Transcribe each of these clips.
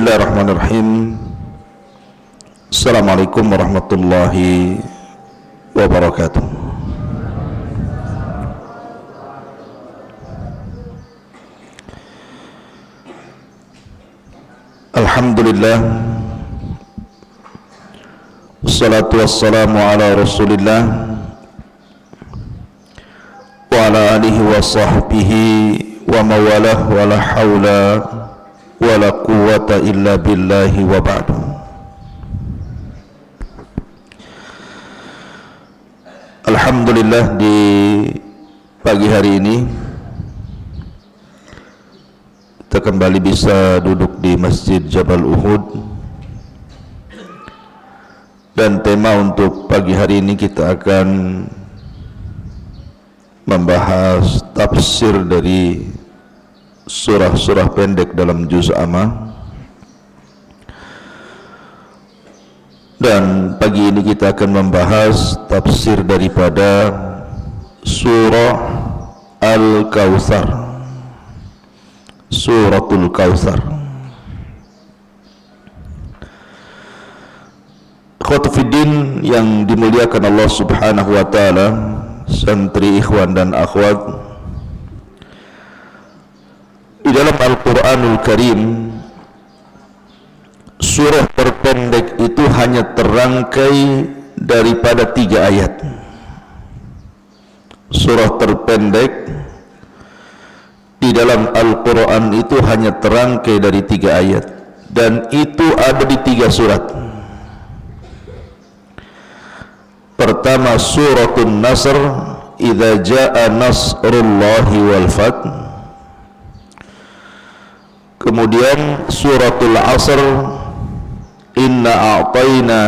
Bismillahirrahmanirrahim. Assalamualaikum warahmatullahi wabarakatuh. Alhamdulillah, wassalatu wassalamu ala rasulillah wa ala alihi wa sahbihi wa mawalah wa la hawla wa la quwwata illa billahi wa ba'du. Alhamdulillah, di pagi hari ini kita kembali bisa duduk di Masjid Jabal Uhud, dan tema untuk pagi hari ini kita akan membahas tafsir dari surah-surah pendek dalam juz amma. Dan pagi ini kita akan membahas tafsir daripada surah Al-Kautsar, Suratul Kautsar. Khotufiddin yang dimuliakan Allah Subhanahu wa taala, santri, ikhwan dan akhwat, di dalam Al-Quranul Karim, surah terpendek itu hanya terangkai daripada 3 ayat. Surah terpendek di dalam Al-Quran itu hanya terangkai dari 3 ayat, dan itu ada di 3 surat. Pertama, Suratun Nasr, idza jaa nasrullahi wal fath. Kemudian Suratul Asr, inna a'tayna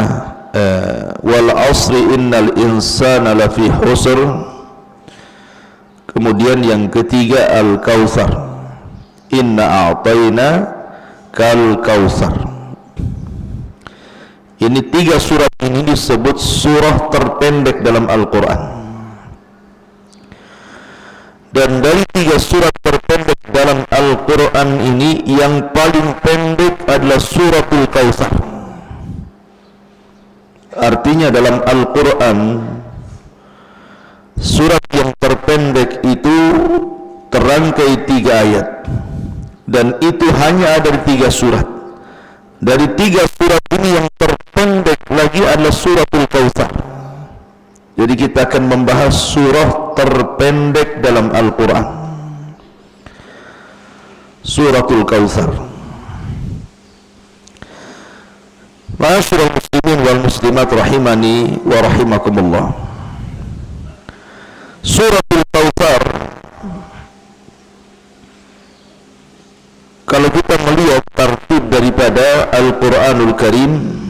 wal asri innal insana lafi khusr. Kemudian yang ketiga Al-Kautsar, inna a'tayna kal kautsar. Ini 3 surat ini disebut surah terpendek dalam Al-Quran. Dan dari 3 surat terpendek dalam Al-Quran ini, yang paling pendek adalah Suratul Kautsar. Artinya dalam Al-Quran, surat yang terpendek itu terangkai 3 ayat, dan itu hanya ada di 3 surat. Dari 3 surat ini yang terpendek lagi adalah Suratul Kautsar. Jadi kita akan membahas surah terpendek dalam Al-Quran, Suratul Kautsar. Ma'asyiral muslimin wal muslimat rahimani wa rahimakumullah. Suratul Kautsar, kalau kita melihat tartib daripada Al-Quranul Karim,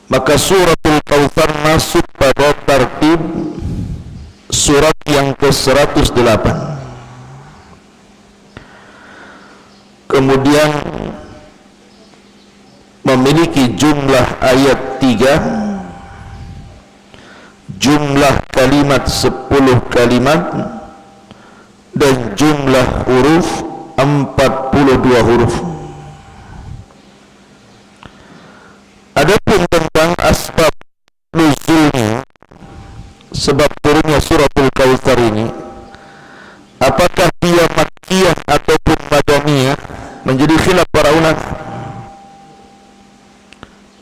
maka Suratul Kautsar masuk pada tartib surat yang ke-108. Kemudian memiliki jumlah ayat 3, jumlah kalimat 10 kalimat, dan jumlah huruf 42 huruf. Adapun tentang asbab nuzulnya, sebab turunnya Suratul Kautsar ini, apakah dia Makkiyah ataupun Madaniyah, menjadi khilaf para ulama.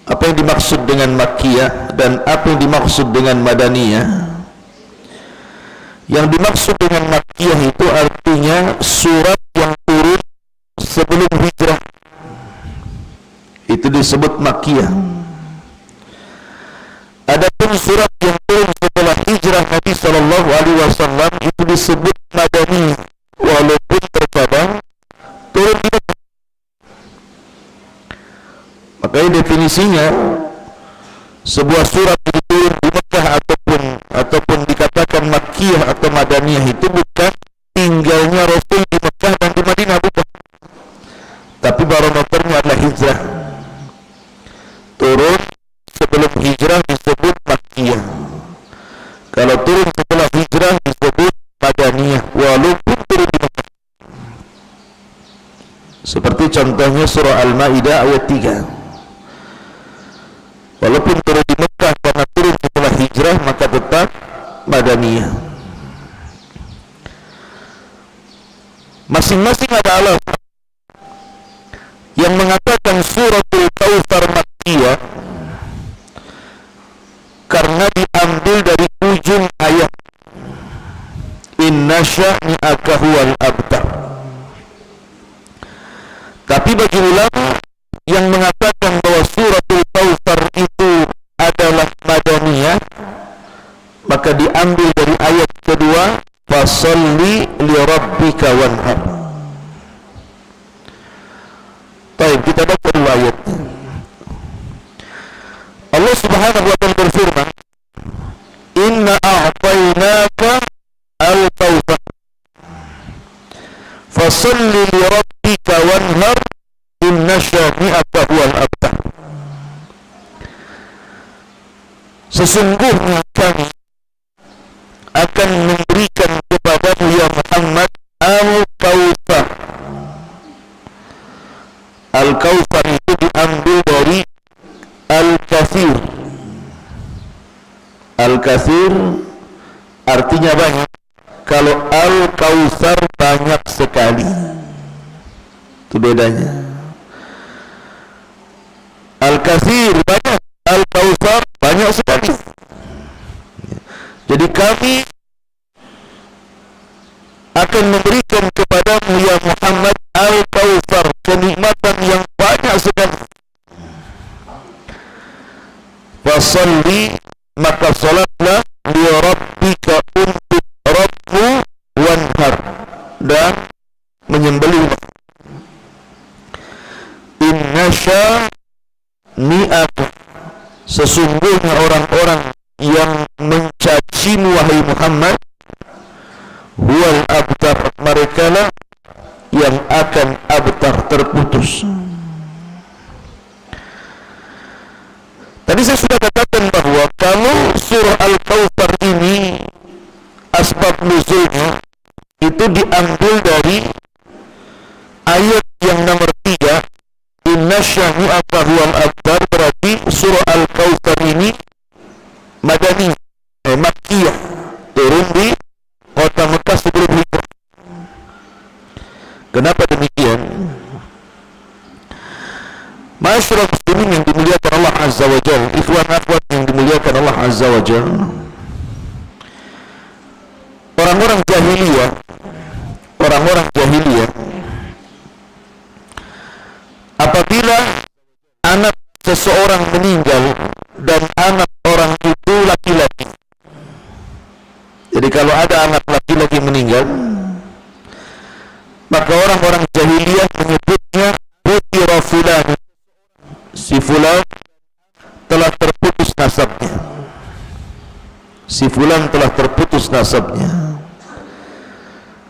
Apa yang dimaksud dengan Makkiyah dan apa yang dimaksud dengan Madaniyah? Yang dimaksud dengan Makkiyah itu artinya surat yang turun sebelum hijrah, itu disebut Makkiyah. Adapun surat yang turun setelah hijrah Nabi sallallahu alaihi wasallam itu disebut Madaniyah, walaupun terkadang turun di Mekah. Makanya definisinya, sebuah surat yang turun di Mekah ataupun dikatakan Makkiyah atau Madaniyah itu bukan tinggalnya Rasul di Mekah dan di Madinah, bukan, tapi barometernya adalah hijrah. Turun sebelum hijrah disebut Makkiyah, kalau turun setelah hijrah disebut Madaniyah, walaupun turun di Mekah. Seperti contoh surah Al-Maidah ayat 3. Walaupun turun di Mekah karena turun setelah hijrah, maka tetap Madaniyah. Masing-masing ada alasan. Yang mengatakan suratul Kautsar Makkiyah karena diambil dari ujung ayat inna sya'ni'aka huwal abtar. Tapi bagi ulama yang mengatakan bahwa suratul Kautsar itu adalah Madaniyah, maka diambil dari ayat kedua fasalli li rabbika wanhar. Baik, kita baca dulu ayatnya. Allah Subhanahu wa ta'ala berfirman, inna a'tainaka al-kautsar fasalli li rabbika wanhar inna syani'aka huwal abtar. Sesungguhnya kami akan memberikan kepadamu ya Muhammad al-Kautsar. Al-Kautsar itu diambil dari Al-Katsir. Al-Katsir artinya banyak. Kalau Al-Kautsar banyak sekali. Itu bedanya. Al-Katsir banyak, Al-Kautsar banyak sekali. Jadi kami akan memberikan kepadamu ya Muhammad Al-Kautsar, kenikmatan yang banyak sekali. Fasalli, maka salatlah li rabbika, untuk Rabbmu, wanhar, dan menyembelih. Inna syani'aka, sesungguhnya orang-orang yang mencacimu wahai Muhammad, huwal abtar, mereka lah yang akan abtar, terputus. Tadi saya sudah katakan bahwa kalau surah Al-Kautsar ini asbab nuzulnya itu diambil dari ayat yang nomor 3, inna syani'aka huwal abtar, berarti surah Al-Kautsar ini Madani, Makkiyah, turun di kota Mekah sebelum hijrah. Kenapa demikian? Masyarakat muslimin yang dimuliakan Allah Azza wa Jalla, ikhwan akhwat yang dimuliakan Allah Azza wa Jalla, orang-orang jahiliyah apabila anak seseorang meninggal dan anak orang itu laki-laki, jadi kalau ada anak laki-laki meninggal, maka orang-orang jahiliyah menyebutnya putira fulan, si fulan telah terputus nasabnya, si fulan telah terputus nasabnya.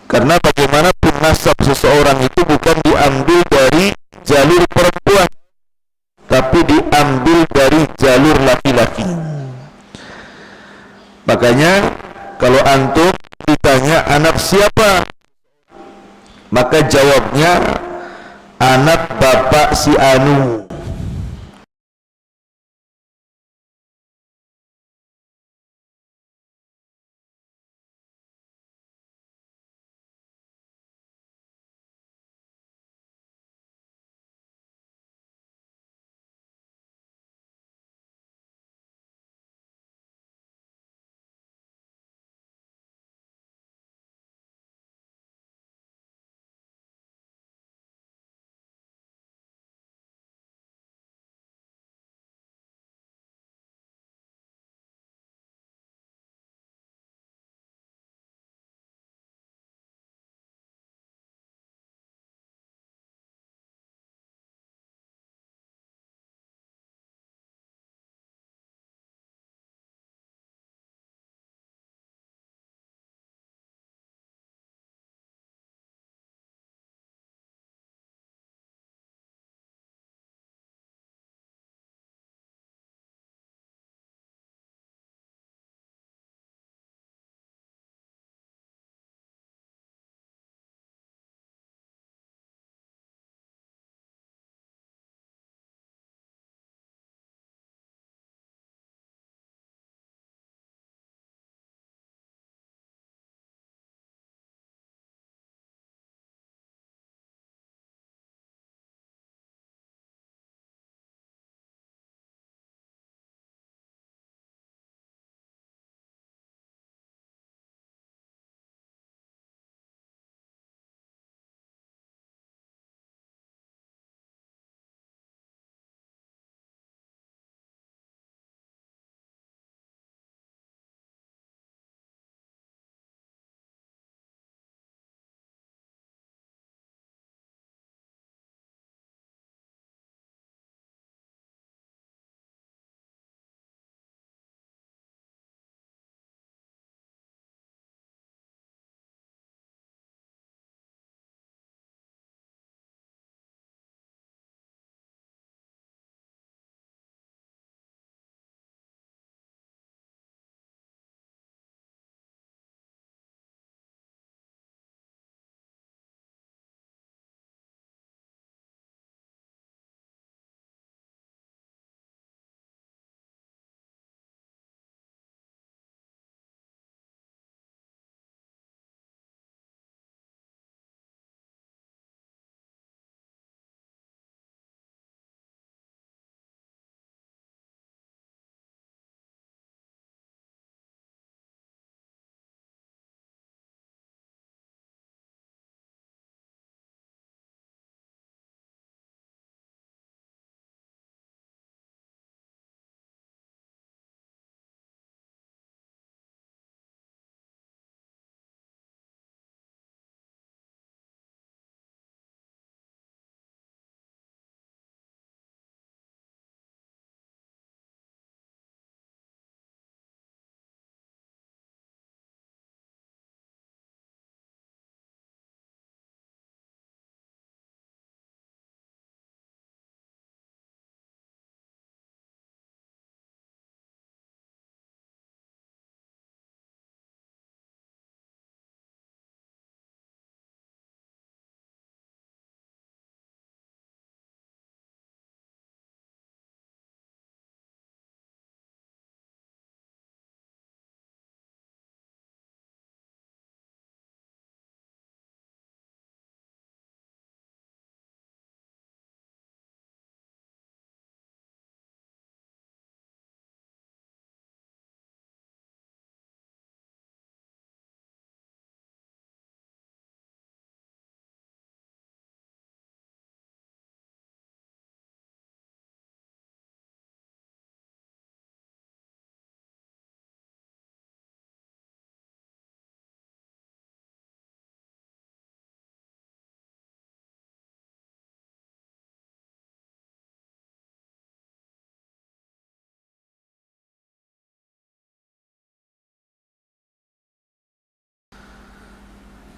Karena bagaimanapun nasab seseorang itu bukan diambil dari jalur perempuan, tapi diambil dari jalur laki-laki. Makanya kalau antum ditanya anak siapa, maka jawabnya anak bapak si anu.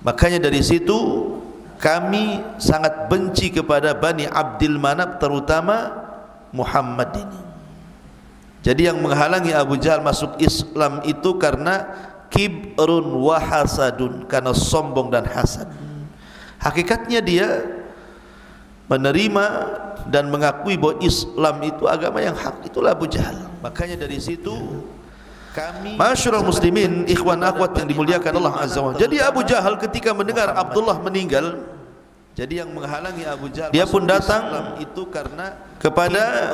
Makanya dari situ kami sangat benci kepada Bani Abdul Manaf, terutama Muhammad ini. Jadi yang menghalangi Abu Jahal masuk Islam itu karena kibrun wa hasadun, karena sombong dan hasad. Hakikatnya dia menerima dan mengakui bahwa Islam itu agama yang hak, itulah Abu Jahal. Makanya dari situ kami, masyarul muslimin, ikhwan akhwat yang dimuliakan Allah Azza wa Jalla. Jadi Abu Jahal ketika mendengar Abdullah meninggal, jadi yang menghalangi Abu Jahal, dia pun datang itu karena kepada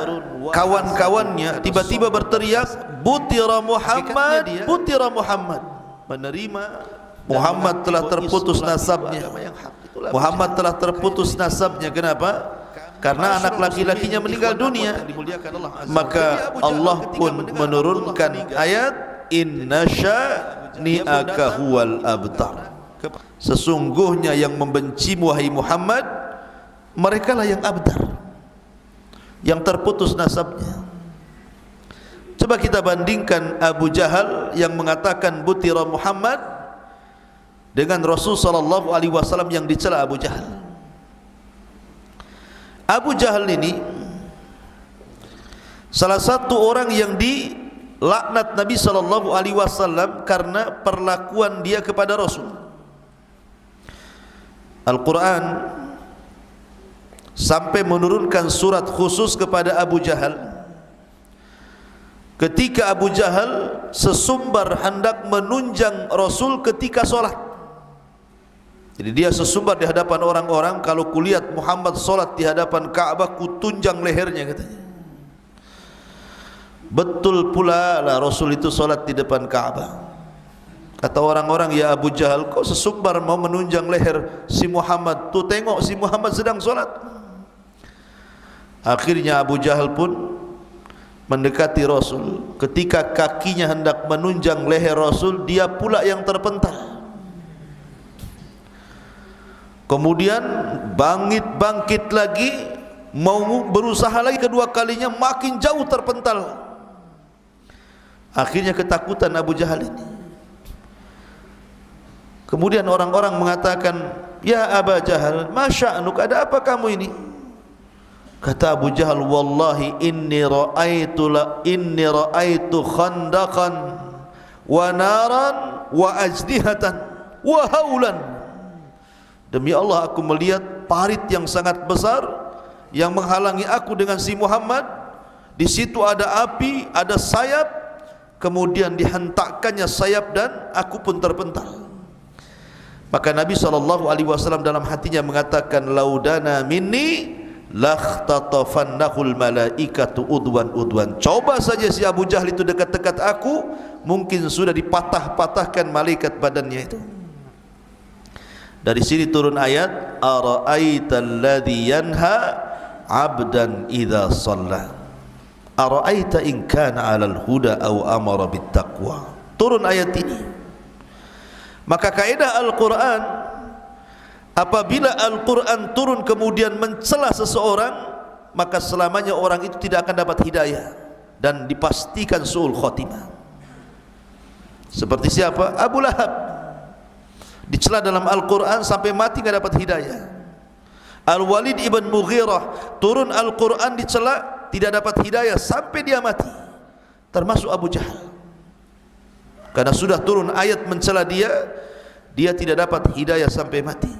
kawan-kawannya, tiba-tiba berteriak, "Butira Muhammad, butira Muhammad." Menerima Muhammad telah terputus nasabnya. Muhammad telah terputus nasabnya. Kenapa? Karena anak laki-lakinya meninggal dunia. Maka Allah pun menurunkan ayat, "Inna sya'ni'aka huwal abtar." Sesungguhnya yang membencimu wahai Muhammad, mereka lah yang abtar, yang terputus nasabnya. Coba kita bandingkan Abu Jahal yang mengatakan butira Muhammad dengan Rasul sallallahu alaihi wasallam yang dicela Abu Jahal. Abu Jahal ini salah satu orang yang dilaknat Nabi sallallahu alaihi wasallam karena perlakuan dia kepada Rasul. Al-Quran sampai menurunkan surat khusus kepada Abu Jahal ketika Abu Jahal sesumbar hendak menunjang Rasul ketika solat. Jadi dia sesumbar di hadapan orang-orang, kalau kulihat Muhammad solat di hadapan Ka'bah, kutunjang lehernya, katanya. Betul pula lah Rasul itu solat di depan Ka'bah. Kata orang-orang, "Ya Abu Jahal, kau sesumbar mau menunjang leher si Muhammad, tuh tengok si Muhammad sedang solat." Akhirnya Abu Jahal pun mendekati Rasul. Ketika kakinya hendak menunjang leher Rasul, dia pula yang terpental. Kemudian bangkit lagi, mau berusaha lagi kedua kalinya, makin jauh terpental. Akhirnya ketakutan Abu Jahal ini. Kemudian orang-orang mengatakan, "Ya Abu Jahal, ma sya'nuk, ada apa kamu ini?" Kata Abu Jahal, "Wallahi inni ra'aitu khandaqan wa naran wa ajdihatan wa haulan." Demi Allah, aku melihat parit yang sangat besar yang menghalangi aku dengan si Muhammad. Di situ ada api, ada sayap, kemudian dihentakkannya sayap dan aku pun terpental. Maka Nabi SAW dalam hatinya mengatakan, "Laudana minni lakhtatafannahul malaikatu udwan." Coba saja si Abu Jahal itu dekat-dekat aku, mungkin sudah dipatah-patahkan malaikat badannya itu. Dari sini turun ayat, "Ara'aital ladzi yanha 'abdan idza shalla. Ara'aita in kana 'alal huda aw amara bit taqwa." Turun ayat ini. Maka kaidah Al-Quran, apabila Al-Quran turun kemudian mencela seseorang, maka selamanya orang itu tidak akan dapat hidayah dan dipastikan su'ul khotimah. Seperti siapa? Abu Lahab dicela dalam Al-Quran sampai mati tidak dapat hidayah. Al-Walid ibn Mughirah, turun Al-Quran dicela, tidak dapat hidayah sampai dia mati. Termasuk Abu Jahal, karena sudah turun ayat mencela dia, dia tidak dapat hidayah sampai mati.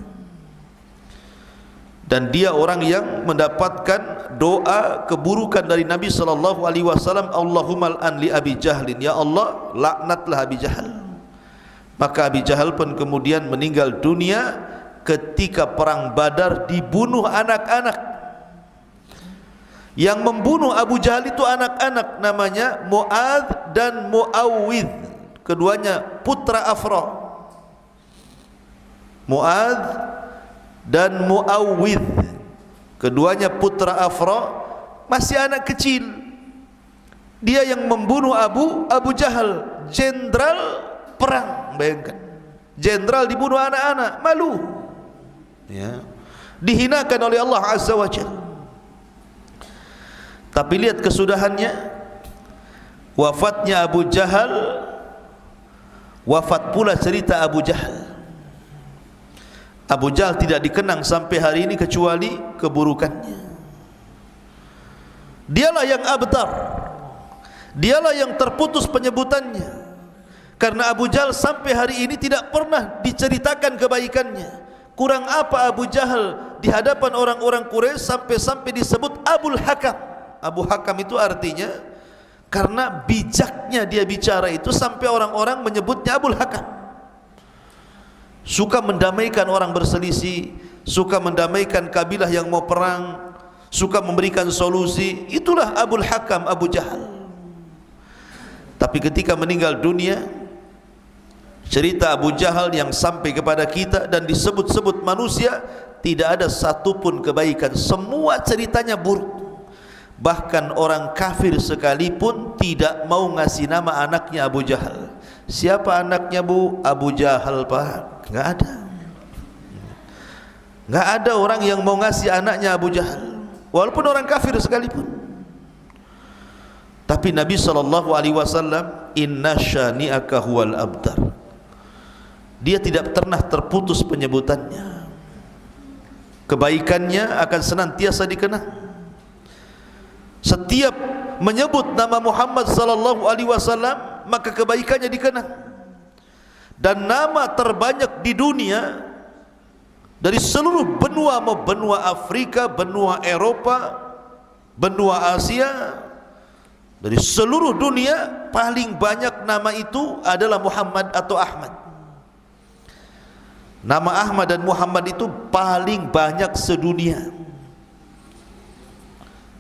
Dan dia orang yang mendapatkan doa keburukan dari Nabi SAW, "Allahumma al'an li Abi Jahlin." Ya Allah, laknatlah Abi Jahal. Maka Abi Jahal pun kemudian meninggal dunia ketika perang Badar, dibunuh anak-anak. Yang membunuh Abu Jahal itu anak-anak, namanya Mu'adz dan Mu'awwidh. Keduanya putra Afra. Mu'adz dan Mu'awwidh, keduanya putra Afra, masih anak kecil. Dia yang membunuh Abu Jahal, jenderal perang. Bayangkan, jenderal dibunuh anak-anak, malu ya, dihinakan oleh Allah Azza wa Jalla. Tapi lihat kesudahannya, wafatnya Abu Jahal, wafat pula cerita Abu Jahal. Abu Jahal tidak dikenang sampai hari ini kecuali keburukannya. Dialah yang abtar, dialah yang terputus penyebutannya. Karena Abu Jahal sampai hari ini tidak pernah diceritakan kebaikannya. Kurang apa Abu Jahal di hadapan orang-orang Quraisy sampai-sampai disebut Abul Hakam. Abu Hakam itu artinya karena bijaknya dia bicara itu sampai orang-orang menyebutnya Abul Hakam. Suka mendamaikan orang berselisih, suka mendamaikan kabilah yang mau perang, suka memberikan solusi. Itulah Abul Hakam, Abu Jahal. Tapi ketika meninggal dunia, cerita Abu Jahal yang sampai kepada kita dan disebut-sebut manusia, tidak ada satupun kebaikan. Semua ceritanya buruk. Bahkan orang kafir sekalipun tidak mau ngasih nama anaknya Abu Jahal. Siapa anaknya, Bu? Abu Jahal, Pak. Enggak ada. Enggak ada orang yang mau ngasih anaknya Abu Jahal, walaupun orang kafir sekalipun. Tapi Nabi SAW, inna syani'aka huwal abtar, dia tidak pernah terputus penyebutannya. Kebaikannya akan senantiasa dikenang. Setiap menyebut nama Muhammad SAW, maka kebaikannya dikenang. Dan nama terbanyak di dunia dari seluruh benua, mau benua Afrika, benua Eropa, benua Asia, dari seluruh dunia paling banyak nama itu adalah Muhammad atau Ahmad. Nama Ahmad dan Muhammad itu paling banyak sedunia.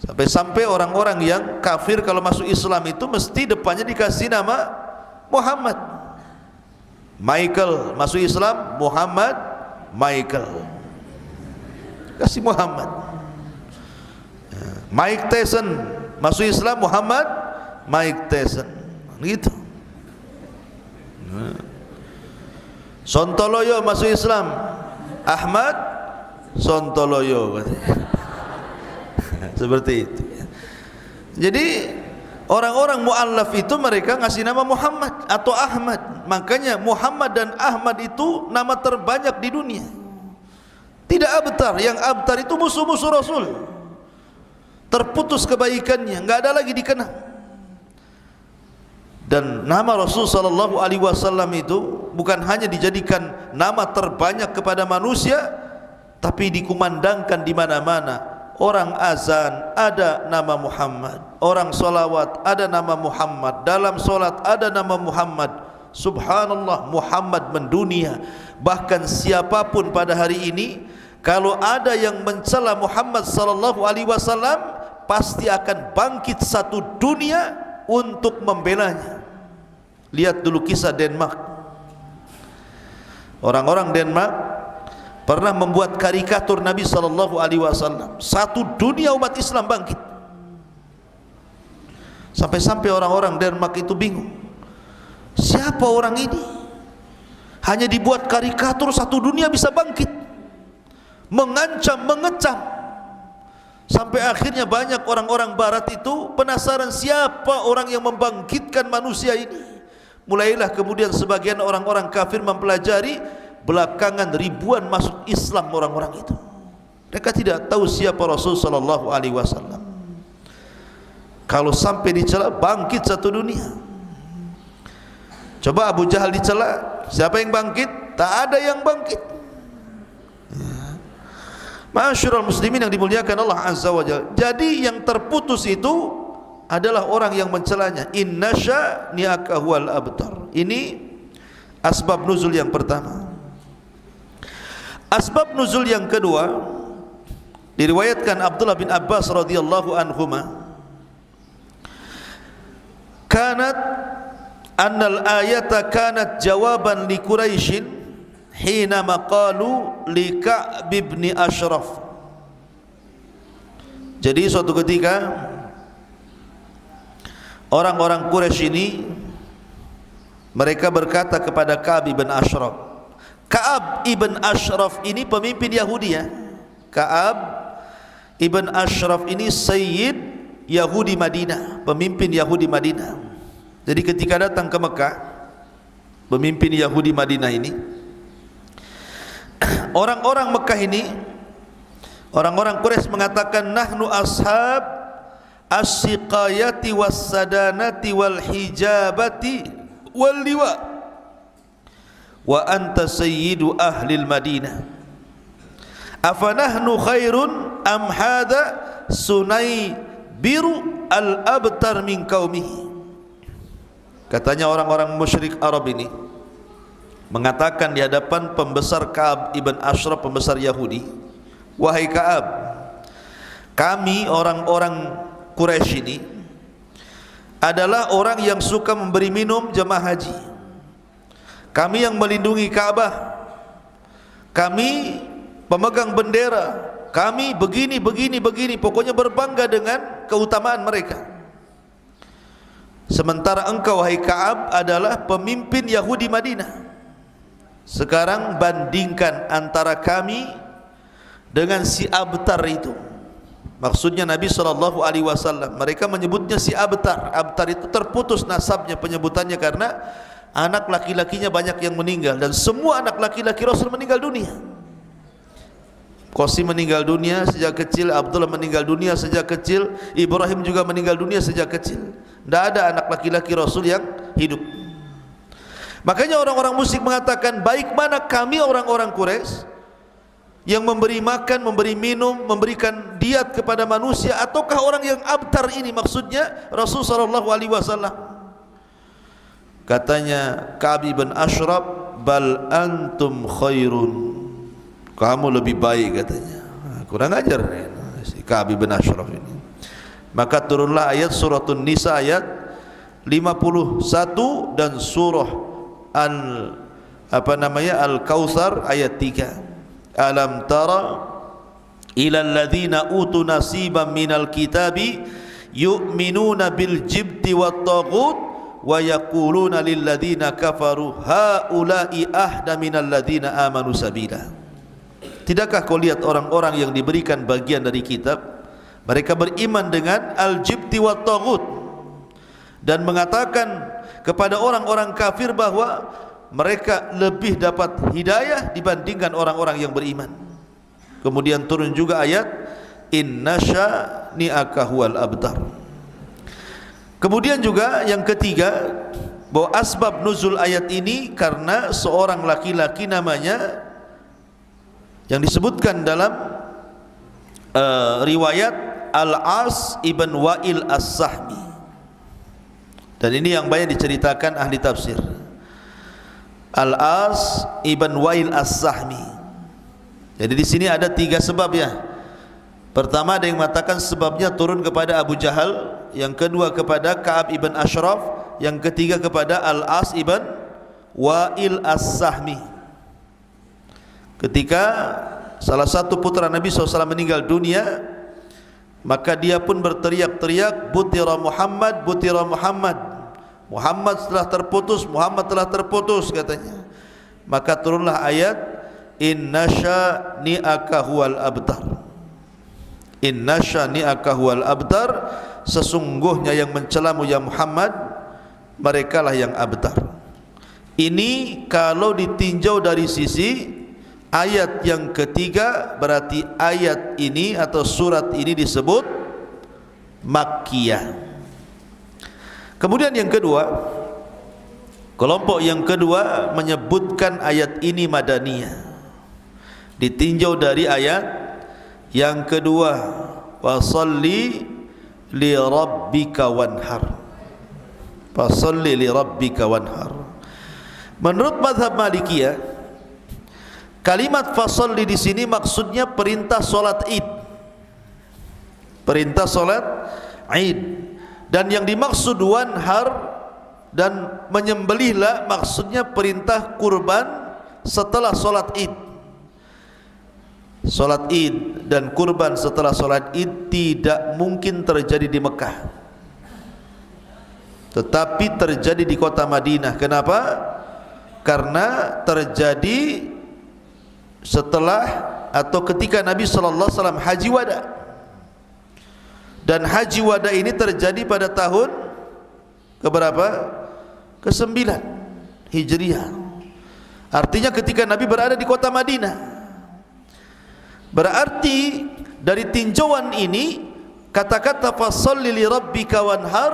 Sampai-sampai orang-orang yang kafir kalau masuk Islam itu mesti depannya dikasih nama Muhammad. Michael masuk Islam, Muhammad Michael, kasih Muhammad. Mike Tyson masuk Islam, Muhammad Mike Tyson, gitu. Sontoloyo masuk Islam, Ahmad Sontoloyo. Seperti itu. Jadi orang-orang mu'allaf itu mereka ngasih nama Muhammad atau Ahmad. Makanya Muhammad dan Ahmad itu nama terbanyak di dunia. Tidak abtar. Yang abtar itu musuh-musuh Rasul. Terputus kebaikannya, enggak ada lagi dikenang. Dan nama Rasul SAW itu bukan hanya dijadikan nama terbanyak kepada manusia, tapi dikumandangkan di mana-mana. Orang azan ada nama Muhammad, orang solawat ada nama Muhammad, dalam solat ada nama Muhammad. Subhanallah, Muhammad mendunia. Bahkan siapapun pada hari ini, kalau ada yang mencela Muhammad SAW, pasti akan bangkit satu dunia untuk membelanya. Lihat dulu kisah Denmark. Orang-orang Denmark pernah membuat karikatur Nabi SAW. Satu dunia umat Islam bangkit. Sampai-sampai orang-orang Denmark itu bingung, siapa orang ini? Hanya dibuat karikatur, satu dunia bisa bangkit, mengancam, mengecam. Sampai akhirnya banyak orang-orang barat itu penasaran siapa orang yang membangkitkan manusia ini. Mulailah kemudian sebagian orang-orang kafir mempelajari. Belakangan ribuan masuk Islam orang-orang itu. Mereka tidak tahu siapa Rasul SAW. Kalau sampai dicela, bangkit satu dunia. Coba Abu Jahal dicela, siapa yang bangkit? Tak ada yang bangkit. Ma'asyiral muslimin yang dimuliakan Allah Azza wa Jalla. Jadi yang terputus itu adalah orang yang mencelanya. Inna syani'aka huwal abtar. Ini asbab nuzul yang pertama. Asbab nuzul yang kedua, diriwayatkan Abdullah bin Abbas radhiyallahu anhuma, kanat annal ayata kanat jawaban li Quraisyin hina maqalu li Ka'b bin Ashraf. Jadi suatu ketika orang-orang Quraisy ini mereka berkata kepada Ka'b bin Ashraf. Ka'ab ibn Ashraf ini pemimpin Yahudi, ya. Ka'ab ibn Ashraf ini Sayyid Yahudi Madinah, pemimpin Yahudi Madinah. Jadi ketika datang ke Mekah, pemimpin Yahudi Madinah ini, orang-orang Mekah ini, orang-orang Quraisy mengatakan nahnu ashab as-siqayati was-sadanati wal hijabati wal liwa wa anta sayyidu ahli al-Madinah afanahnu khairun am hadha Sunaybiru al-abtar min qaumihi. Katanya orang-orang musyrik Arab ini mengatakan di hadapan pembesar Ka'ab ibn Ashraf, pembesar Yahudi, wahai Ka'ab, kami orang-orang Quraisy ini adalah orang yang suka memberi minum jemaah haji, kami yang melindungi Ka'bah, kami pemegang bendera, kami begini, pokoknya berbangga dengan keutamaan mereka. Sementara engkau wahai Ka'ab adalah pemimpin Yahudi Madinah. Sekarang bandingkan antara kami dengan si Abtar itu. Maksudnya Nabi SAW. Mereka menyebutnya si Abtar. Abtar itu terputus nasabnya penyebutannya karena anak laki-lakinya banyak yang meninggal, dan semua anak laki-laki Rasul meninggal dunia. Qasim meninggal dunia sejak kecil, Abdullah meninggal dunia sejak kecil, Ibrahim juga meninggal dunia sejak kecil. Tidak ada anak laki-laki Rasul yang hidup. Makanya orang-orang musyrik mengatakan, baik mana kami orang-orang Quraisy yang memberi makan, memberi minum, memberikan diat kepada manusia, ataukah orang yang Abtar ini, maksudnya Rasul SAW. Katanya Ka'ab bin Ashraf, bal antum khairun, kamu lebih baik katanya. Kurang ajar si Ka'ab bin Ashraf ini. Maka turunlah ayat surah An-Nisa ayat 51 dan surah Al-Kautsar ayat 3. Alam tara ilal ladzina utu nasiban minal kitabi yu'minuna bil jibti wat taghut wa yaquluna lil ladzina kafaru haula'i ahda minal ladzina amanu sabila. Tidakkah kau lihat orang-orang yang diberikan bagian dari kitab, mereka beriman dengan al-jibti wa taghut dan mengatakan kepada orang-orang kafir bahwa mereka lebih dapat hidayah dibandingkan orang-orang yang beriman. Kemudian turun juga ayat inna syani'aka huwal abtar. Kemudian juga yang ketiga, bahwa asbab nuzul ayat ini karena seorang laki-laki namanya yang disebutkan dalam riwayat Al-As ibn Wa'il As-Sahmi, dan ini yang banyak diceritakan ahli tafsir. Al-As ibn Wa'il As-Sahmi. Jadi di sini ada 3 sebab ya. Pertama ada yang mengatakan sebabnya turun kepada Abu Jahal, yang kedua kepada Ka'ab ibn Ashraf, yang ketiga kepada Al-As ibn Wa'il As-Sahmi. Ketika salah satu putra Nabi SAW meninggal dunia, maka dia pun berteriak-teriak, butira Muhammad, butira Muhammad, Muhammad telah terputus, Muhammad telah terputus katanya. Maka turunlah ayat inna syani'aka huwal abtar. Inna syani'aka huwal abtar, sesungguhnya yang mencelamu ya Muhammad, merekalah yang abtar. Ini kalau ditinjau dari sisi ayat yang ketiga, berarti ayat ini atau surat ini disebut Makkiyah. Kemudian yang kedua, kelompok yang kedua menyebutkan ayat ini Madaniyah. Ditinjau dari ayat yang kedua, wasalli li rabbika wanhar. Wasalli li rabbika wanhar. Menurut mazhab Malikiyah, kalimat fasalli di sini maksudnya perintah solat Id. Perintah solat Id. Dan yang dimaksud wanhar dan menyembelihlah maksudnya perintah kurban setelah solat Id. Solat Id dan kurban setelah solat Id tidak mungkin terjadi di Mekah, tetapi terjadi di kota Madinah. Kenapa? Karena terjadi setelah atau ketika Nabi SAW haji wada, dan haji wada ini terjadi pada tahun keberapa? Ke-9 Hijriah. Artinya ketika Nabi berada di kota Madinah. Berarti dari tinjauan ini kata-kata fasholli li rabbika wanhar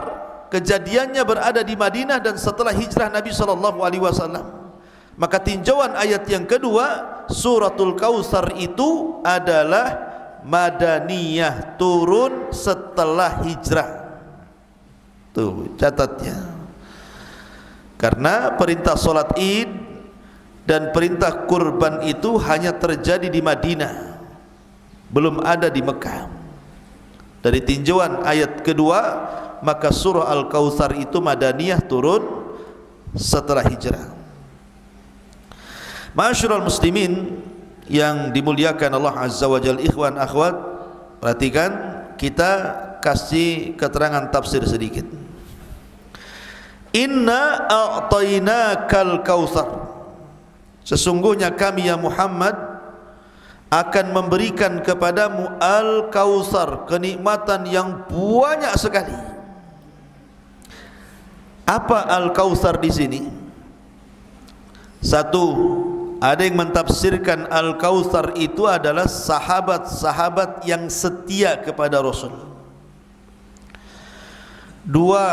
kejadiannya berada di Madinah dan setelah hijrah Nabi SAW. Maka tinjauan ayat yang kedua, suratul Kautsar itu adalah madaniyah, turun setelah hijrah. Tuh catatnya. Karena perintah solat Id dan perintah kurban itu hanya terjadi di Madinah, belum ada di Mekah. Dari tinjauan ayat kedua, maka surah Al-Kautsar itu madaniyah, turun setelah hijrah. Ma'asyiral muslimin yang dimuliakan Allah Azza wa Jalla, ikhwan akhwat, perhatikan, kita kasih keterangan tafsir sedikit. Inna a'tainakal kautsar, sesungguhnya kami ya Muhammad akan memberikan kepadamu Al-Kautsar, kenikmatan yang banyak sekali. Apa Al-Kautsar di sini? Satu, ada yang mentafsirkan Al-Kautsar itu adalah sahabat-sahabat yang setia kepada Rasul. Dua,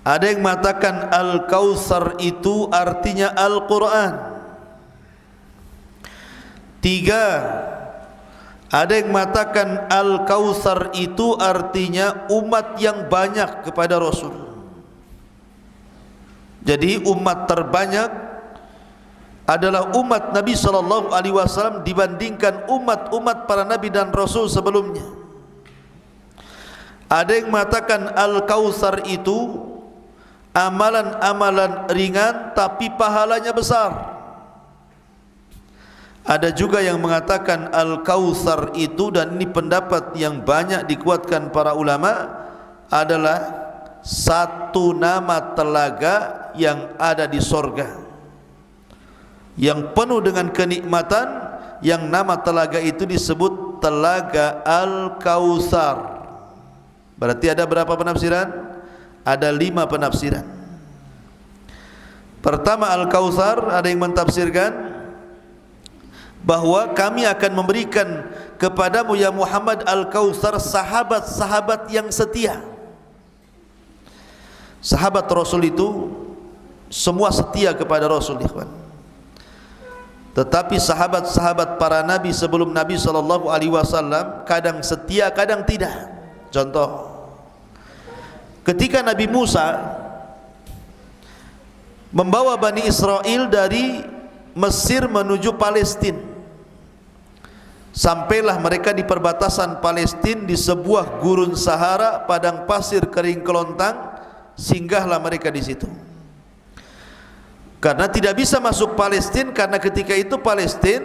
ada yang mengatakan Al-Kautsar itu artinya Al-Quran. Tiga, ada yang mengatakan Al-Kautsar itu artinya umat yang banyak kepada Rasul. Jadi umat terbanyak adalah umat Nabi SAW dibandingkan umat-umat para Nabi dan Rasul sebelumnya. Ada yang mengatakan Al-Kautsar itu amalan-amalan ringan tapi pahalanya besar. Ada juga yang mengatakan Al-Kautsar itu, dan ini pendapat yang banyak dikuatkan para ulama, adalah satu nama telaga yang ada di sorga, yang penuh dengan kenikmatan, yang nama telaga itu disebut Telaga Al-Kautsar. Berarti ada berapa penafsiran? Ada 5 penafsiran. Pertama, Al-Kautsar, ada yang mentafsirkan bahwa kami akan memberikan kepadamu ya Muhammad Al-Kautsar, sahabat-sahabat yang setia. Sahabat Rasul itu semua setia kepada Rasul, ikhwan. Tetapi sahabat-sahabat para nabi sebelum Nabi SAW kadang setia, kadang tidak. Contoh, ketika Nabi Musa membawa Bani Israel dari Mesir menuju Palestina, sampailah mereka di perbatasan Palestina di sebuah gurun Sahara, padang pasir kering kelontang. Singgahlah mereka di situ. Karena tidak bisa masuk Palestina, karena ketika itu Palestina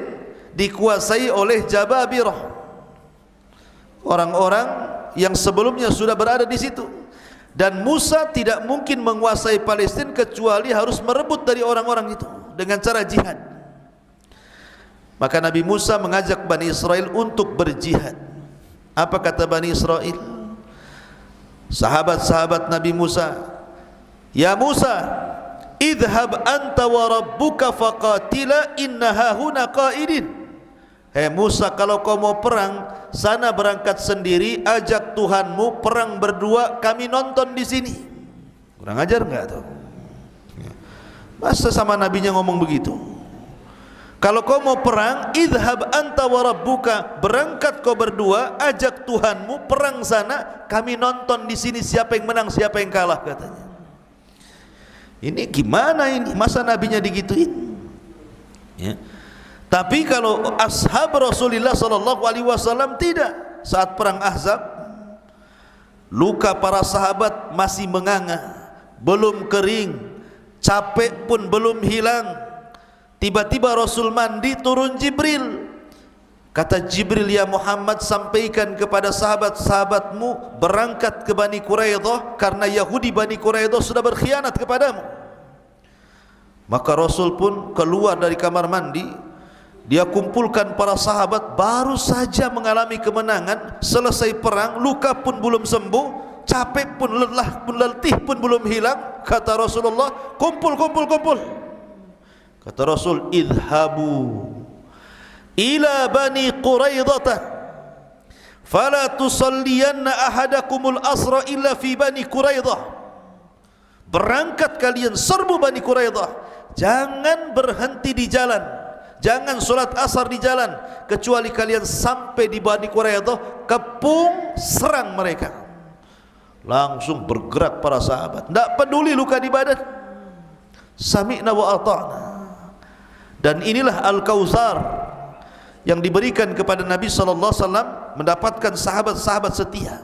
dikuasai oleh Jababirah, orang-orang yang sebelumnya sudah berada di situ. Dan Musa tidak mungkin menguasai Palestina kecuali harus merebut dari orang-orang itu dengan cara jihad. Maka Nabi Musa mengajak Bani Israel untuk berjihad. Apa kata Bani Israel? Sahabat-sahabat Nabi Musa, ya Musa, idhab anta wa rabbuka faqatila inna hahuna qaidin. Hei Musa, kalau kau mau perang, sana berangkat sendiri, ajak Tuhanmu perang berdua, kami nonton di sini. Kurang ajar enggak tuh? Masa sama nabinya ngomong begitu? Kalau kau mau perang, idhab anta wa rabbuka, berangkat kau berdua, ajak Tuhanmu perang sana, kami nonton di sini siapa yang menang, siapa yang kalah, katanya. Ini gimana ini? Masa nabinya digituin? Ya. Tapi kalau ashab Rasulullah SAW tidak. Saat perang Ahzab, luka para sahabat masih menganga, belum kering, capek pun belum hilang. Tiba-tiba Rasul mandi, turun Jibril. Kata Jibril, ya Muhammad, sampaikan kepada sahabat-sahabatmu berangkat ke Bani Quraidah, karena Yahudi Bani Quraidah sudah berkhianat kepadamu. Maka Rasul pun keluar dari kamar mandi, dia kumpulkan para sahabat, baru saja mengalami kemenangan, selesai perang, luka pun belum sembuh, capek pun, lelah pun, letih pun belum hilang. Kata Rasulullah, kumpul. Kata Rasul, idhabu ila bani Quraidah fala tusalliyanna ahadakumul asra illa fi bani Quraidah. Berangkat kalian serbu Bani Quraidah, jangan berhenti di jalan, jangan solat asar di jalan kecuali kalian sampai di Bani Quraidah, kepung serang mereka. Langsung bergerak para sahabat, tidak peduli luka di badan. Sami'na wa ata'na. Dan inilah Al-Kautsar yang diberikan kepada Nabi SAW, mendapatkan sahabat-sahabat setia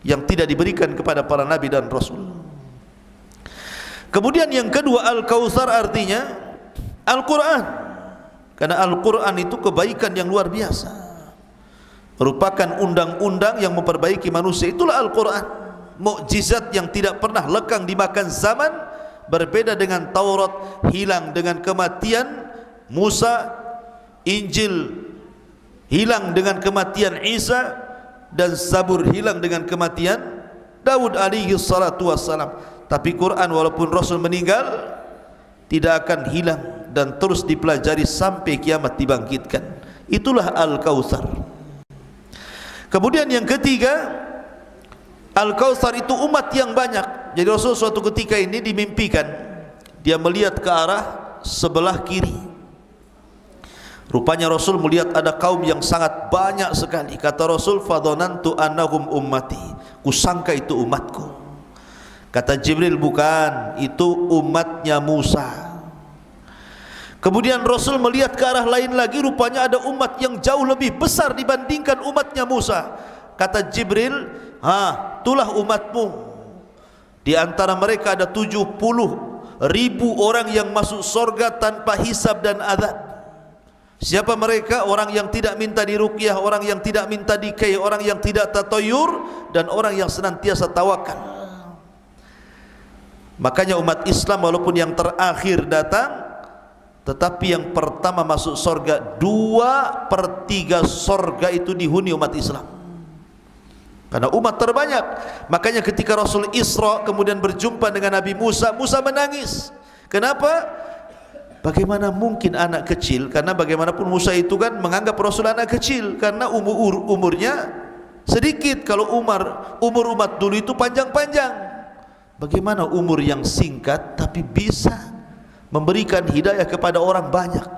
yang tidak diberikan kepada para Nabi dan Rasul. Kemudian yang kedua, Al-Kautsar artinya Al-Quran, karena Al-Quran itu kebaikan yang luar biasa, merupakan undang-undang yang memperbaiki manusia. Itulah Al-Quran, mukjizat yang tidak pernah lekang dimakan zaman. Berbeda dengan Taurat, hilang dengan kematian Musa, Injil hilang dengan kematian Isa, dan Zabur hilang dengan kematian Daud alaihi salatu wassalam. Tapi Quran walaupun Rasul meninggal tidak akan hilang dan terus dipelajari sampai kiamat dibangkitkan. Itulah Al-Kautsar. Kemudian yang ketiga, Al-Kautsar itu umat yang banyak. Jadi Rasul suatu ketika ini dimimpikan, dia melihat ke arah sebelah kiri. Rupanya Rasul melihat ada kaum yang sangat banyak sekali. Kata Rasul, fadhanantu annahum ummati, kusangka itu umatku. Kata Jibril, bukan, itu umatnya Musa. Kemudian Rasul melihat ke arah lain lagi, rupanya ada umat yang jauh lebih besar dibandingkan umatnya Musa. Kata Jibril, itulah umatmu. Di antara mereka ada 70.000 orang yang masuk surga tanpa hisab dan azab. Siapa mereka? Orang yang tidak minta diruqyah, orang yang tidak minta dikai, orang yang tidak tatayur, dan orang yang senantiasa tawakal. Makanya umat Islam walaupun yang terakhir datang, tetapi yang pertama masuk surga, 2/3 surga itu dihuni umat Islam, karena umat terbanyak. Makanya ketika Rasul Isra kemudian berjumpa dengan Nabi Musa, Musa menangis. Kenapa? Bagaimana mungkin anak kecil, karena bagaimanapun Musa itu kan menganggap Rasul anak kecil, karena umurnya sedikit. Kalau umur umat dulu itu panjang-panjang. Bagaimana umur yang singkat tapi bisa memberikan hidayah kepada orang banyak,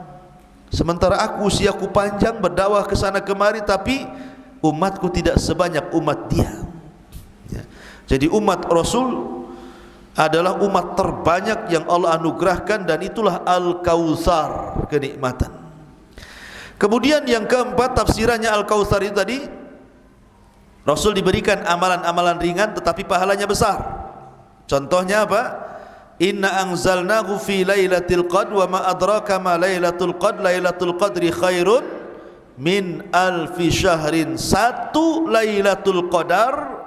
sementara aku usiaku panjang berdakwah ke sana kemari, tapi umatku tidak sebanyak umat dia. Jadi umat Rasul adalah umat terbanyak yang Allah anugerahkan, dan itulah Al-Kautsar, kenikmatan. Kemudian yang keempat, tafsirannya Al-Kautsar itu tadi, Rasul diberikan amalan-amalan ringan tetapi pahalanya besar. Contohnya apa? Inna anzalnahu fi lailatul qadr wa ma adraka ma lailatul qadr, lailatul qadri khairun min alfi syahrin. Satu Lailatul Qadar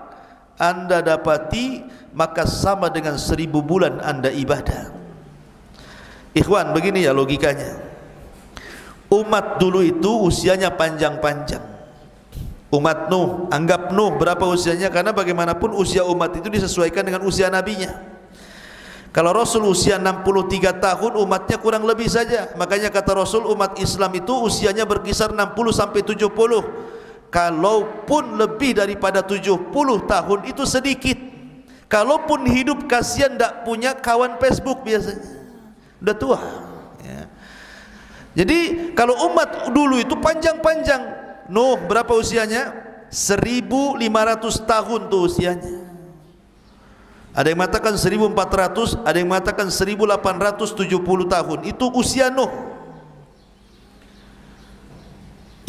Anda dapati maka sama dengan 1000 bulan Anda ibadah. Ikhwan, begini ya logikanya. Umat dulu itu usianya panjang-panjang. Umat Nuh, anggap Nuh berapa usianya, karena bagaimanapun usia umat itu disesuaikan dengan usia nabinya. Kalau Rasul usia 63 tahun, umatnya kurang lebih saja. Makanya kata Rasul, umat Islam itu usianya berkisar 60 sampai 70. Kalaupun lebih daripada 70 tahun itu sedikit. Kalaupun hidup kasihan tidak punya kawan Facebook biasanya, udah tua ya. Jadi kalau umat dulu itu panjang-panjang. Nuh berapa usianya? 1500 tahun tuh usianya. Ada yang mengatakan 1400, ada yang mengatakan 1870 tahun. Itu usia Nuh.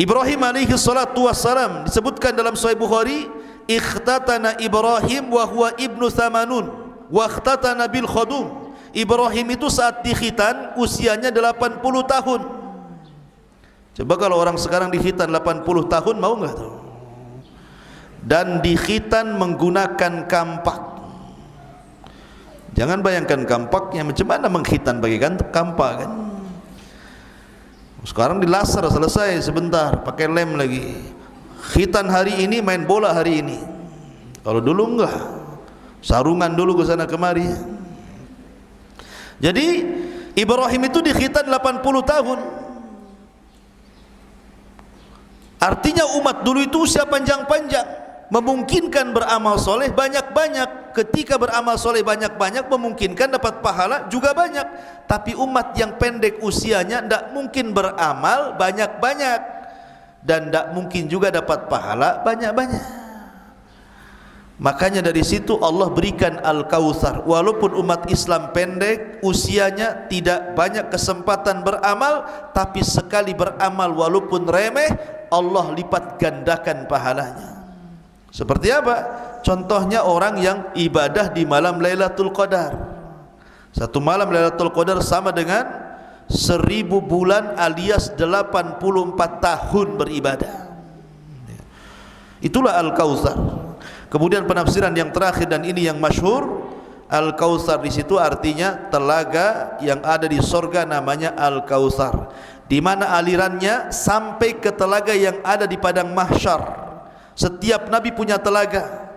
Ibrahim alaihi salatu wassalam disebutkan dalam Sahih Bukhari, ikhtatana Ibrahim wa huwa ibnu thamanun wa ikhtatana bil khadum. Ibrahim itu saat dikhitan usianya 80 tahun. Coba kalau orang sekarang dikhitan 80 tahun, mau enggak tuh? Dan dikhitan menggunakan kampak. Jangan bayangkan kampaknya, macam mana mengkhitan bagaikan kampak kan? Sekarang dilaser selesai sebentar, pakai lem lagi. Khitan hari ini, main bola hari ini. Kalau dulu enggak, sarungan dulu ke sana kemari. Jadi Ibrahim itu dikhitan 80 tahun. Artinya umat dulu itu usia panjang-panjang, memungkinkan beramal soleh banyak-banyak. Ketika beramal soleh banyak-banyak, memungkinkan dapat pahala juga banyak. Tapi umat yang pendek usianya tidak mungkin beramal banyak-banyak, dan tidak mungkin juga dapat pahala banyak-banyak. Makanya dari situ Allah berikan Al-Kautsar. Walaupun umat Islam pendek usianya, tidak banyak kesempatan beramal, tapi sekali beramal walaupun remeh, Allah lipat gandakan pahalanya. Seperti apa? Contohnya orang yang ibadah di malam Lailatul Qadar. Satu malam Lailatul Qadar sama dengan 1000 bulan alias 84 tahun beribadah. Itulah Al-Kautsar. Kemudian penafsiran yang terakhir dan ini yang masyhur, Al-Kautsar di situ artinya telaga yang ada di sorga, namanya Al-Kautsar, di mana alirannya sampai ke telaga yang ada di padang mahsyar. Setiap nabi punya telaga.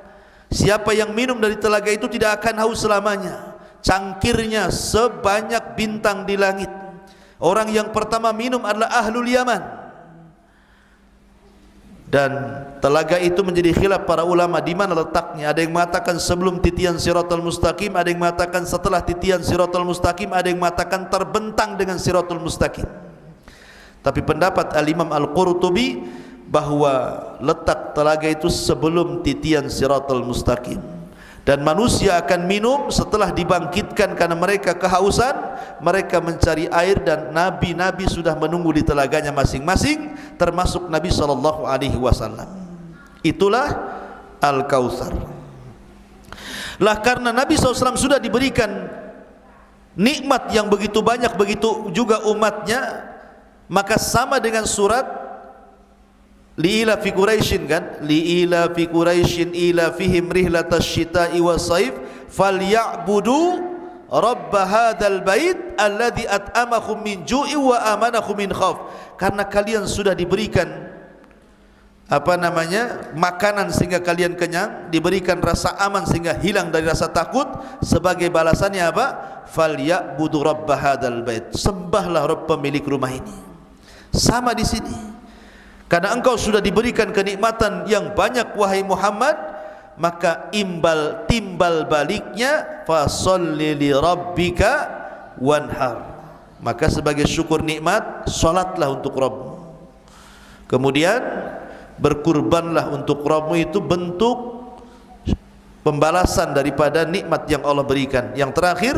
Siapa yang minum dari telaga itu tidak akan haus selamanya. Cangkirnya sebanyak bintang di langit. Orang yang pertama minum adalah Ahlul Yaman. Dan telaga itu menjadi khilaf para ulama di mana letaknya. Ada yang mengatakan sebelum titian Siratal Mustaqim, ada yang mengatakan setelah titian Siratal Mustaqim, ada yang mengatakan terbentang dengan Siratal Mustaqim. Tapi pendapat Al-Imam Al-Qurtubi bahwa letak telaga itu sebelum titian Siratal Mustaqim. Dan manusia akan minum setelah dibangkitkan karena mereka kehausan, mereka mencari air, dan nabi-nabi sudah menunggu di telaganya masing-masing, termasuk Nabi SAW. Itulah Al-Kautsar. Lah karena Nabi SAW sudah diberikan nikmat yang begitu banyak, begitu juga umatnya, maka sama dengan surat Li'ila fi Quraisyin, kan? Li'ila fi Quraisyin ila fihim rihlatas syita'i was-saif falyabudu rabb hadzal bait alladzi at'amahum min ju'i wa amanahum min khauf. Karena kalian sudah diberikan makanan sehingga kalian kenyang, diberikan rasa aman sehingga hilang dari rasa takut. Sebagai balasannya apa? Falyabudu rabb hadzal bait, sembahlah Rabb pemilik rumah ini. Sama di sini. Karena engkau sudah diberikan kenikmatan yang banyak wahai Muhammad, maka timbal baliknya fasholli li rabbika wanhar. Maka sebagai syukur nikmat, salatlah untuk Rabbmu. Kemudian berkurbanlah untuk Rabbmu, itu bentuk pembalasan daripada nikmat yang Allah berikan. Yang terakhir,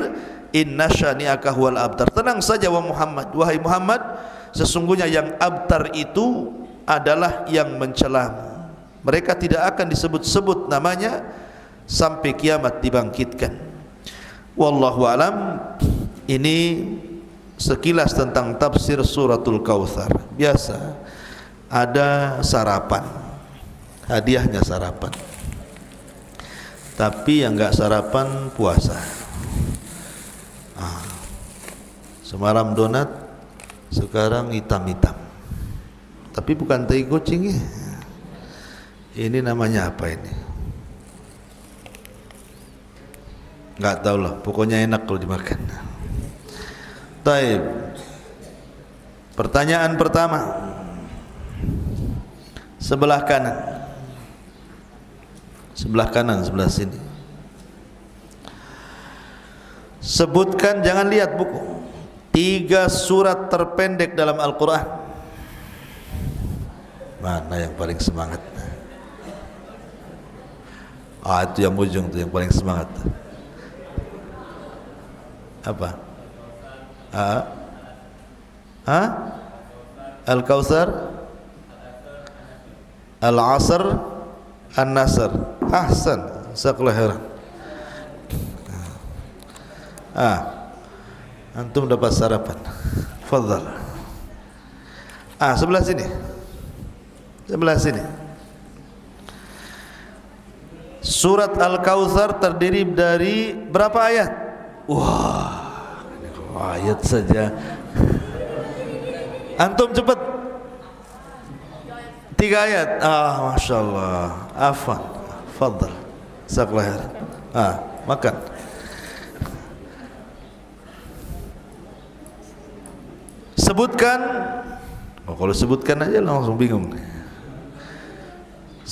inna syani'aka huwal abtar. Tenang saja wahai Muhammad, sesungguhnya yang abtar itu adalah yang mencelamu. Mereka tidak akan disebut-sebut namanya sampai kiamat dibangkitkan. Wallahu alam. Ini sekilas tentang tafsir suratul Kautsar. Biasa ada sarapan, hadiahnya sarapan. Tapi yang enggak sarapan puasa. Semalam donat, sekarang hitam-hitam. Tapi bukan tai kucing ya. Ini namanya apa ini? Enggak tahu lah, pokoknya enak kalau dimakan. Taib. Pertanyaan pertama, sebelah kanan. Sebelah kanan, sebelah sini. Sebutkan, jangan lihat buku, 3 surat terpendek dalam Al-Quran. Mana yang paling semangat? Itu yang ujung tuh yang paling semangat. Apa? Al-Kautsar, Al-Asr, An-Nasr. Ahsan, sakulahiran. Antum dapat sarapan. Fadhal. Sebelah sini. Sebelah sini. Surat Al-Kautsar terdiri dari berapa ayat? Wah, ayat saja. Antum cepat. 3 ayat. Masya Allah. Afan. Fadhal. Saklahir. Makan. Sebutkan. Kalau sebutkan aja langsung bingung.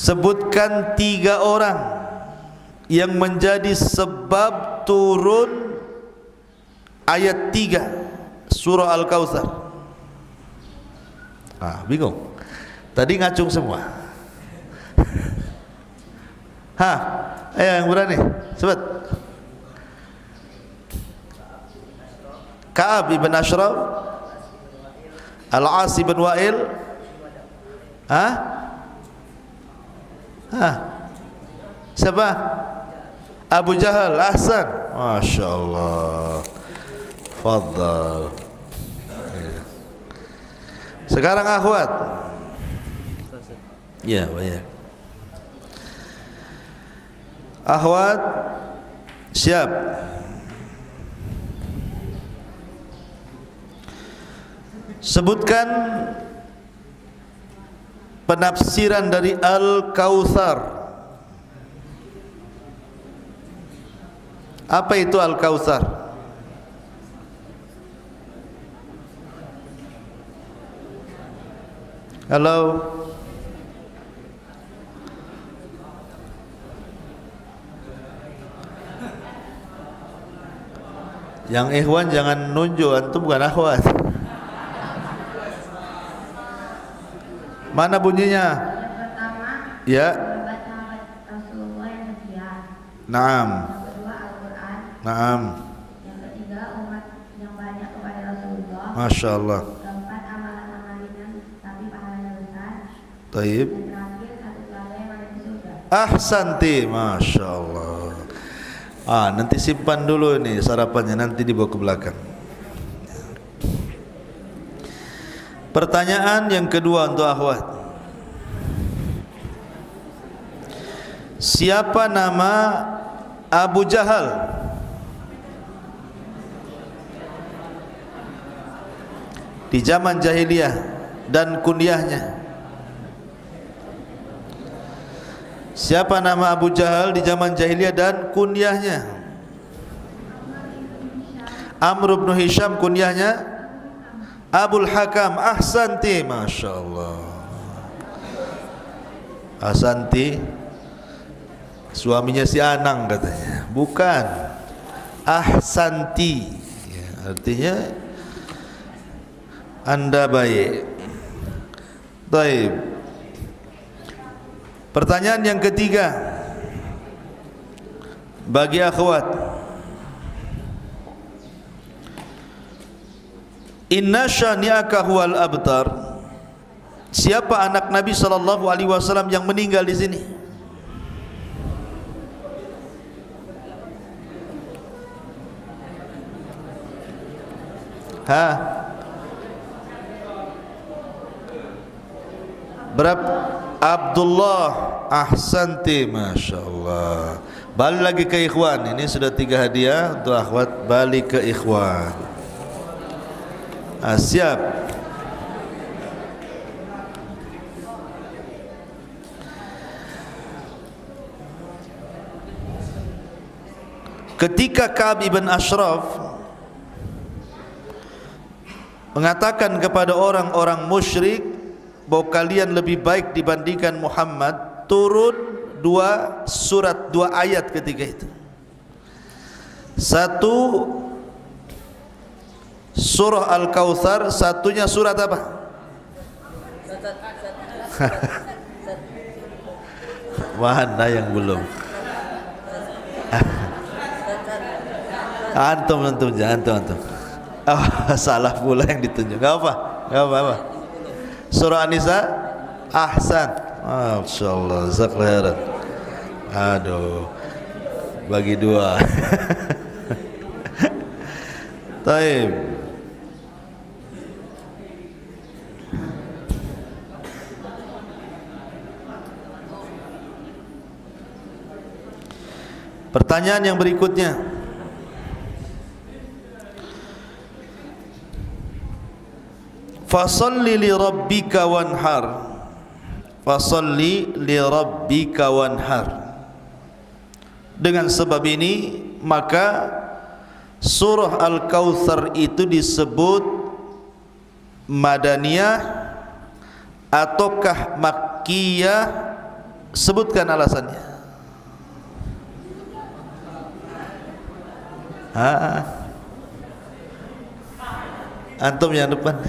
Sebutkan 3 orang yang menjadi sebab turun ayat 3 surah Al-Kautsar. Bingung. Tadi ngacung semua. Ayo yang berani, sebut. Ka'ab ibn Ashraf, Al-As ibn Wa'il, siapa? Abu Jahal. Ahsan, Masya Allah. Fadhal. Sekarang akhwat. Ya, banyak. Akhwat, siap. Sebutkan penafsiran dari Al-Kautsar. Apa itu Al-Kautsar? Halo. Yang ikhwan jangan nunjuk, antum bukan akhwat. Mana bunyinya? Yang pertama, Ya. sahabat Rasulullah yang setia. Naam. Yang kedua, Al-Quran. Naam. Yang ketiga, umat yang banyak kepada Rasulullah. Masya Allah. Keempat, amalan-amalan ringan tapi pahalanya besar. Taib. Dan terakhir, satu keluarga yang ada di surga. Ahsanti, Masya Allah. Nanti simpan dulu ini sarapannya, nanti dibawa ke belakang. Pertanyaan yang kedua untuk akhwat. Siapa nama Abu Jahal? Di zaman jahiliyah dan kunyahnya. Siapa nama Abu Jahal di zaman jahiliyah dan kunyahnya? Amr bin Hisham, kunyahnya Abul Hakam. Ahsanti, Masya Allah. Ahsanti, suaminya si Anang katanya. Bukan, Ahsanti ya, artinya Anda baik. Baik. Pertanyaan yang ketiga bagi akhwat. Inna syani'aka huwal abtar. Siapa anak Nabi sallallahu alaihi wasallam yang meninggal di sini? Berapa? Abdullah. Ahsanti, Masya Allah. Balik lagi ke ikhwan. Ini sudah 3 hadiah untuk akhwat. Balik ke ikhwan. Siap. Ketika Ka'ab ibn Ashraf mengatakan kepada orang-orang musyrik bahwa kalian lebih baik dibandingkan Muhammad, turun 2 surat, 2 ayat ketika itu. Satu surah Al-Kautsar, satunya surat apa? Mana yang belum? Antum. Salah pula yang ditunjuk. Gak apa. Surah An-Nisa. Ahsan. Masya Allah. Zakhairan. Aduh, bagi 2. Taib. Pertanyaan yang berikutnya. Fasalli li rabbika wanhar. Fasalli li rabbika wanhar. Dengan sebab ini maka surah Al-Kautsar itu disebut Madaniyah ataukah Makkiyah Sebutkan alasannya. Antum yang depan.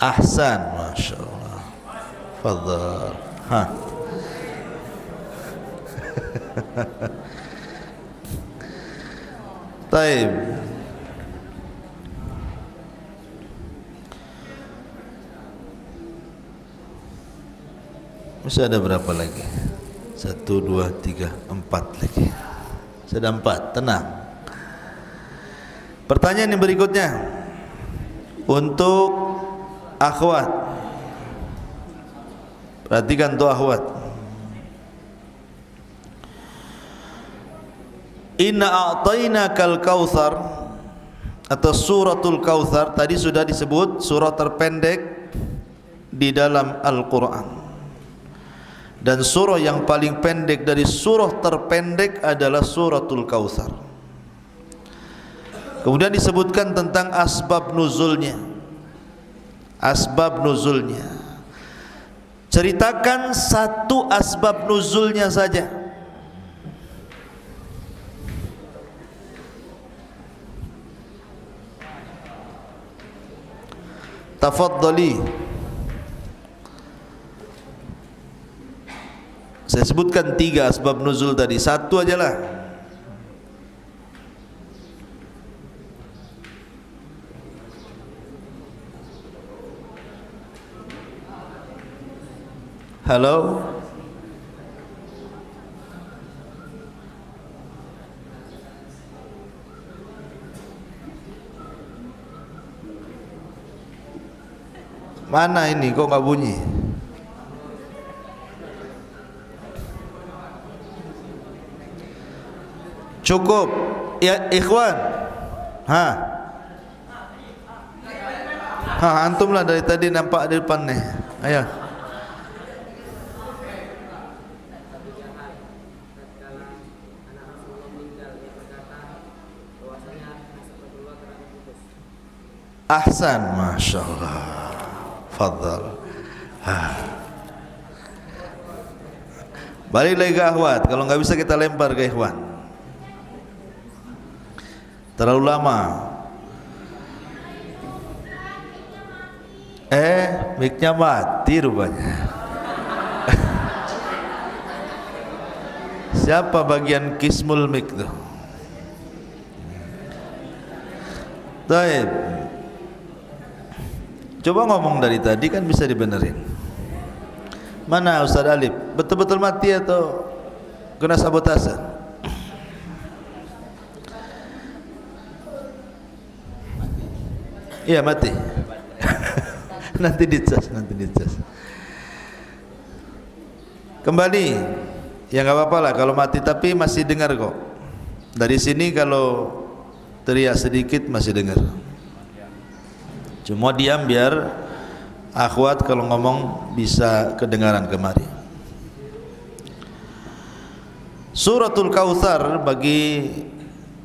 Ahsan, masya Allah. Fadhal. Taib. Masih ada berapa lagi? 1, 2, 3, 4 lagi. Sudah 4, tenang. Pertanyaan yang berikutnya untuk akhwat. Perhatikan tuh akhwat. Inna a'tainakal kautsar atau suratul kautsar tadi sudah disebut surah terpendek di dalam Al-Qur'an. Dan surah yang paling pendek dari surah terpendek adalah suratul kautsar. Kemudian disebutkan tentang asbab nuzulnya. Asbab nuzulnya. Ceritakan satu asbab nuzulnya saja. Tafaddali. Saya sebutkan 3 asbab nuzul tadi, satu aja lah. Halo. Mana ini kok nggak bunyi? Cukup ya ikhwan. Antum lah dari tadi nampak di depan nih. Ayo. Ahsan, masya Allah. Fadhal. Balik lagi ke akhwat. Kalau nggak bisa kita lempar ke ikhwan. Terlalu lama. Mic-nya mati rupanya. Siapa bagian kismul mic tuh? Baik. Coba ngomong dari tadi kan bisa dibenerin. Mana Ustaz Alif? Betul-betul mati atau kena sabotase? Iya mati. Nanti dicas. Kembali. Ya nggak apa-apa lah kalau mati, tapi masih dengar kok. Dari sini kalau teriak sedikit masih dengar. Cuma diam biar akhwat kalau ngomong bisa kedengaran kemari. Suratul Kautsar bagi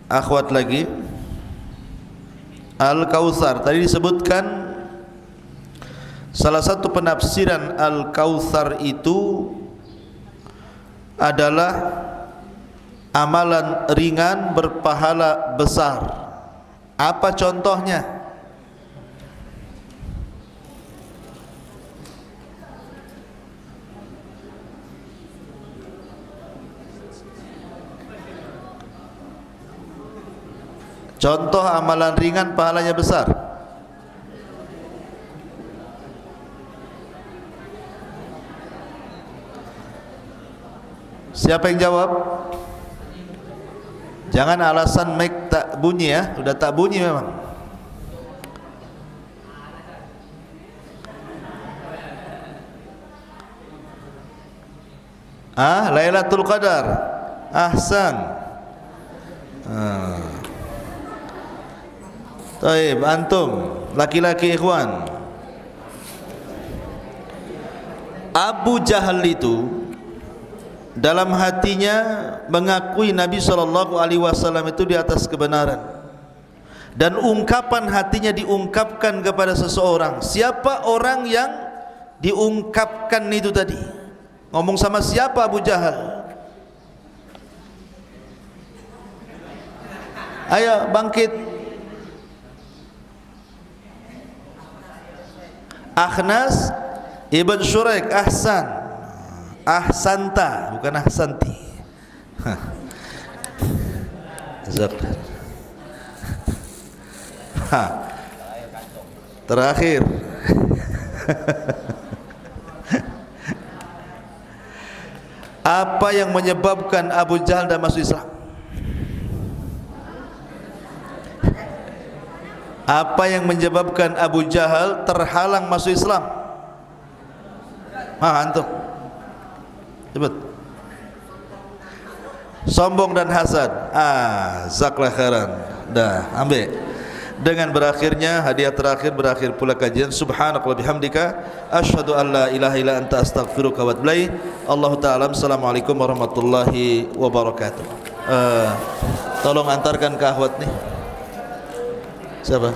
akhwat lagi. Al-Kautsar tadi disebutkan salah satu penafsiran Al-Kautsar itu adalah amalan ringan berpahala besar. Apa contohnya? Contoh amalan ringan pahalanya besar. Siapa yang jawab? Jangan alasan mic tak bunyi ya, udah tak bunyi memang. Lailatul Qadar. Ahsan. Taib, antum laki-laki ikhwan. Abu Jahal itu dalam hatinya mengakui Nabi SAW itu di atas kebenaran, dan ungkapan hatinya diungkapkan kepada seseorang. Siapa orang yang diungkapkan itu tadi? Ngomong sama siapa? Abu Jahal. Ayo bangkit. Akhnas ibn Syuraik. Ahsanta, bukan ahsanti. Terakhir. Apa yang menyebabkan Abu Jahal dan masuk Islam? Apa yang menyebabkan Abu Jahal terhalang masuk Islam? Antum sebut. Sombong dan hasad. Zaklah khairan. Dah, ambil. Dengan berakhirnya hadiah terakhir, berakhir pula kajian. Subhanakallahumma bihamdika asyhadu an la ilaha illa anta astaghfiruka wa atubu ilaik. Allahu ta'ala. Assalamualaikum warahmatullahi wabarakatuh. Tolong antarkan ke akhwat nih. Siapa?